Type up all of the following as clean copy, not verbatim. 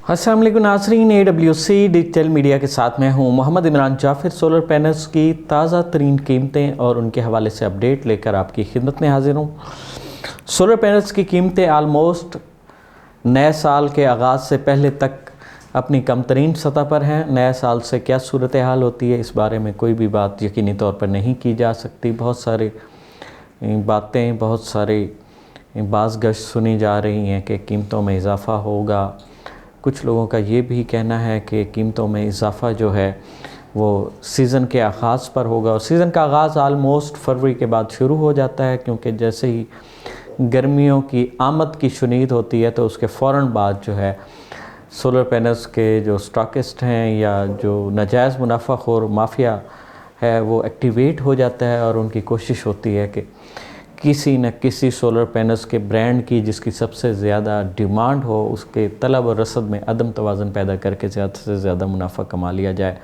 अस्सलाम वालेकुम नाज़रीन, AWC डिजिटल मीडिया के साथ मैं हूं मोहम्मद इमरान जाफिर। सोलर पैनल्स की ताज़ा तरीन कीमतें और उनके हवाले से अपडेट लेकर आपकी खिदमत में हाजिर हूं। सोलर पैनल्स की कीमतें आलमोस्ट नए साल के आगाज़ से पहले तक अपनी कम तरीन सतह पर हैं। नए साल से क्या सूरत हाल होती है, इस बारे में कोई भी बात यकीनी तौर पर नहीं की जा सकती। बहुत सारी बातें, बहुत सारी बाज़ गश्त सुनी जा रही हैं कि कीमतों में इजाफ़ा होगा। कुछ लोगों का ये भी कहना है कि कीमतों में इजाफ़ा जो है वो सीज़न के आगाज़ पर होगा, और सीज़न का आगाज़ आलमोस्ट फरवरी के बाद शुरू हो जाता है, क्योंकि जैसे ही गर्मियों की आमद की शुनीद होती है तो उसके फ़ौरन बाद जो है सोलर पैनल्स के जो स्टॉकिस्ट हैं या जो नाजायज़ मुनाफाखोर माफिया है वो एक्टिवेट हो जाता है, और उनकी कोशिश होती है कि किसी न किसी सोलर पैनल्स के ब्रांड की जिसकी सबसे ज़्यादा डिमांड हो, उसके तलब और रसद में अदम तवाज़ुन पैदा करके ज़्यादा से ज़्यादा मुनाफा कमा लिया जाए।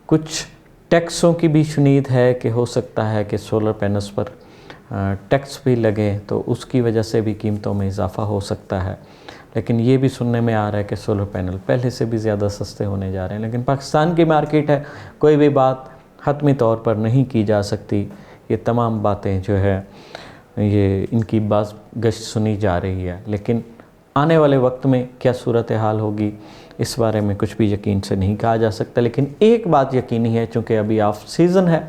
कुछ टैक्सों की भी शुनीद है कि हो सकता है कि सोलर पैनल्स पर टैक्स भी लगे, तो उसकी वजह से भी कीमतों में इजाफ़ा हो सकता है। लेकिन ये भी सुनने में आ रहा है कि सोलर पैनल पहले से भी ज़्यादा सस्ते होने जा रहे हैं। लेकिन पाकिस्तान की मार्केट है, कोई भी बात हतमी तौर पर नहीं की जा सकती। ये तमाम बातें जो है ये इनकी बाज़ गश्त सुनी जा रही है, लेकिन आने वाले वक्त में क्या सूरत हाल होगी इस बारे में कुछ भी यकीन से नहीं कहा जा सकता। लेकिन एक बात यकीनी है, चूँकि अभी ऑफ सीज़न है,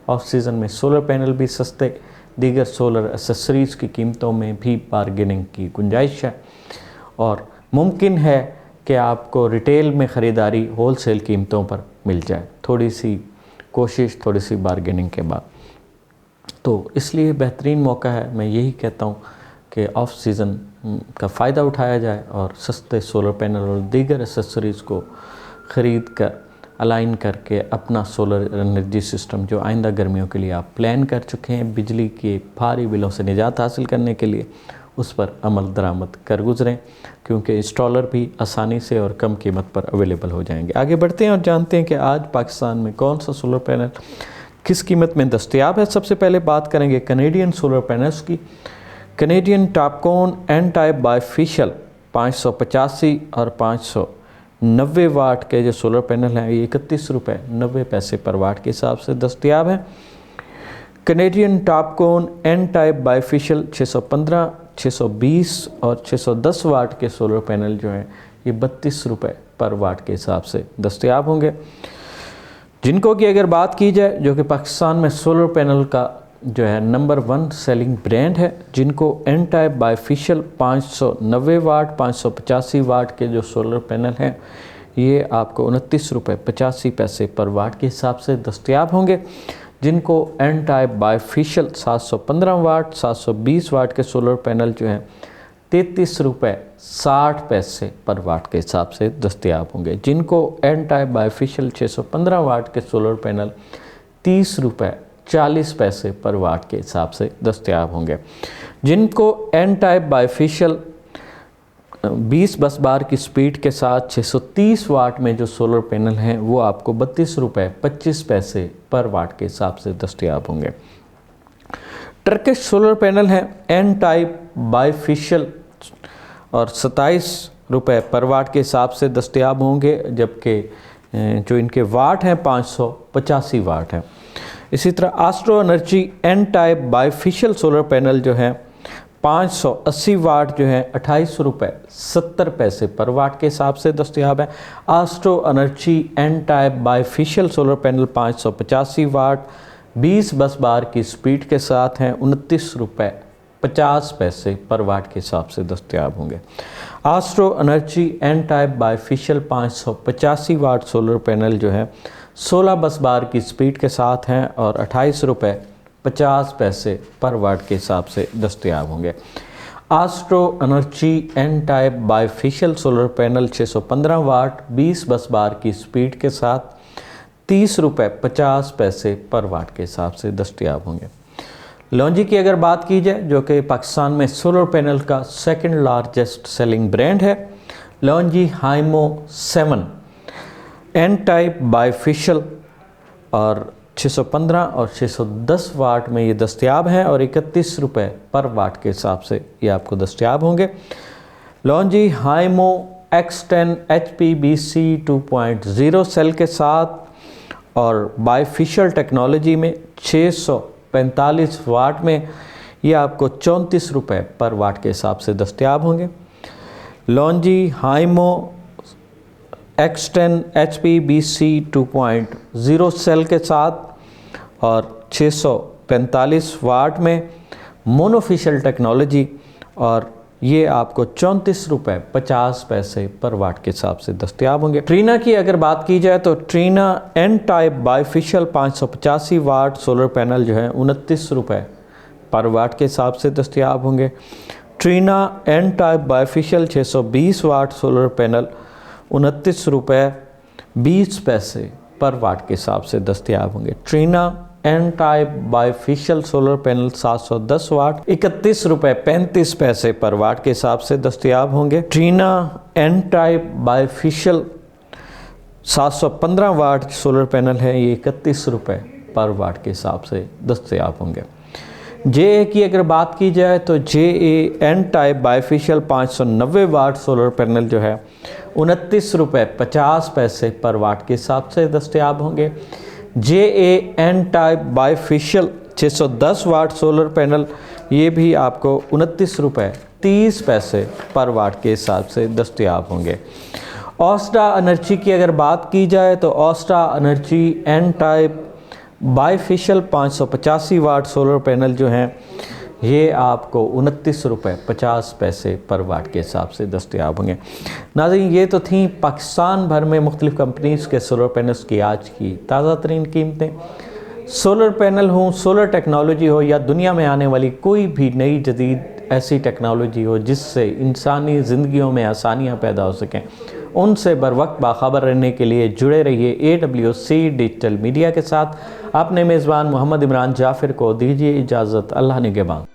ऑफ सीज़न में सोलर पैनल भी सस्ते, दीगर सोलर एसेसरीज़ की कीमतों में भी बारगेनिंग की गुंजाइश है, और मुमकिन है कि आपको रिटेल में ख़रीदारी होल सेल कीमतों पर मिल जाए, थोड़ी सी कोशिश, थोड़ी सी बारगेनिंग के बाद। तो इसलिए बेहतरीन मौका है, मैं यही कहता हूँ कि ऑफ सीज़न का फ़ायदा उठाया जाए और सस्ते सोलर पैनल और दीगर एसेसरीज़ को ख़रीद कर अलाइन करके अपना सोलर एनर्जी सिस्टम जो आइंदा गर्मियों के लिए आप प्लान कर चुके हैं, बिजली के भारी बिलों से निजात हासिल करने के लिए, उस पर अमल दरामद कर गुज़रें, क्योंकि इंस्टॉलर भी आसानी से और कम कीमत पर अवेलेबल हो जाएंगे। आगे बढ़ते हैं और जानते हैं कि आज पाकिस्तान में कौन सा सोलर पैनल किस कीमत में दस्तयाब है। सबसे पहले बात करेंगे कनेडियन सोलर पैनल्स की। Canadian TOPCon N type bifacial 585 और 590 वाट के जो सोलर पैनल हैं ये 31 रुपये 90 पैसे पर वाट के हिसाब से दस्तयाब हैं। Canadian TOPCon N type bifacial 615, 620 और 610 वाट के सोलर पैनल जो हैं ये 32 रुपये पर वाट के हिसाब से दस्तयाब होंगे। जिनको की अगर बात की जाए, जो कि पाकिस्तान में सोलर पैनल का जो है नंबर 1 सेलिंग ब्रांड है, जिनको एन टाइप बायफेशियल 590 वाट 585 वाट के जो सोलर पैनल हैं ये आपको 29 रुपये 85 पैसे पर वाट के हिसाब से दस्तयाब होंगे। जिनको एन टाइप बायफेशियल 715 वाट 720 वाट के सोलर पैनल जो हैं 33 रुपये 60 पैसे पर वाट के हिसाब से दस्तयाब होंगे। जिनको एन टाइप बायफेशियल 615 वाट के सोलर पैनल 30 रुपये 40 पैसे पर वाट के हिसाब से दस्तयाब होंगे। जिनको एन टाइप बायफेशियल 20 बस बार की स्पीड के साथ 630 वाट में जो सोलर पैनल हैं वो आपको 32 रुपये 25 पैसे पर वाट के हिसाब से दस्तयाब होंगे। टर्किश सोलर पैनल हैं एन टाइप बायफेशियल और 27 रुपये पर वाट के हिसाब से दस्तयाब होंगे, जबकि जो इनके वाट हैं 585 वाट हैं। इसी तरह Astro Energy N type bifacial solar panel जो हैं 580 वाट जो है 28 रुपये 70 पैसे पर वाट के हिसाब से दस्तयाब है। Astro Energy N type bifacial solar panel 585 watt 20 बस बार की स्पीड के साथ हैं 29 रुपये 50 पैसे पर वाट के हिसाब से दस्तयाब होंगे। Astro Energy N type bifacial 585 watt solar panel जो है 16 बस बार की स्पीड के साथ हैं और 28 रुपये 50 पैसे पर वाट के हिसाब से दस्तयाब होंगे। Astro Energy N type bifacial solar panel 615 watt 20 बस बार की स्पीड के साथ 30 रुपये 50 पैसे पर वाट के हिसाब से दस्तयाब होंगे। लॉन्जी की अगर बात की जाए, जो कि पाकिस्तान में सोलर पैनल का सेकंड लार्जेस्ट सेलिंग ब्रांड है, लॉन्जी हाइमो 7 एन टाइप बायफेशियल और 615 और 610 वाट में ये दस्तयाब हैं और 31 रुपये पर वाट के हिसाब से ये आपको दस्तयाब होंगे। लॉन्जी हाइमो X10 HPBC 2.0 सेल के साथ और बाइफिशियल टेक्नोलॉजी में 645 वाट में ये आपको 34 रुपये पर वाट के हिसाब से दस्तयाब होंगे। लॉन्जी हाइमो X10 HPBC 2.0 सेल के साथ और 645 वाट में मोनोफिशियल टेक्नोलॉजी और ये आपको 34 रुपये 50 पैसे पर वाट के हिसाब से दस्तयाब होंगे। ट्रीना की अगर बात की जाए तो Trina N type bifacial 585 watt solar panel जो है 29 रुपये पर वाट के हिसाब से दस्तयाब होंगे। Trina N type bifacial 620 watt solar panel 29 रुपये 20 पैसे पर वाट के हिसाब से दस्तयाब होंगे। Trina N type bifacial solar panel 710 वाट 31 रुपये 35 पैसे पर वाट के हिसाब से दस्तयाब होंगे। Trina N type bifacial 715 watt solar panel है, ये 31 रुपये पर वाट के हिसाब से दस्तयाब होंगे। JA की अगर बात की जाए तो JA N type bifacial 590 watt solar panel जो है 29 रुपये 50 पैसे पर वाट के हिसाब से दस्तयाब होंगे। JA N type bifacial 610 watt solar panel ये भी आपको 29 रुपये 30 पैसे पर वाट के हिसाब से दस्तयाब होंगे। ऑस्टा एनर्जी की अगर बात की जाए तो Austa Energy N type bifacial 585 watt solar panel जो हैं ये आपको 29 रुपये 50 पैसे पर वाट के हिसाब से दस्तयाब होंगे। नाज़रीन, ये तो थी पाकिस्तान भर में मुख्तलिफ़ कंपनीज़ के सोलर पैनल्स की आज की ताज़ा तरीन कीमतें। सोलर पैनल हो, सोलर टेक्नोलॉजी हो या दुनिया में आने वाली कोई भी नई जदीद ऐसी टेक्नोलॉजी हो जिससे इंसानी ज़िंदगियों में आसानियाँ पैदा हो सकें, उनसे बर वक्त बाखबर रहने के लिए जुड़े रहिए AWC डिजिटल मीडिया के साथ। अपने मेज़बान मोहम्मद इमरान जाफ़िर को दीजिए इजाज़त। अल्लाह निगहबान।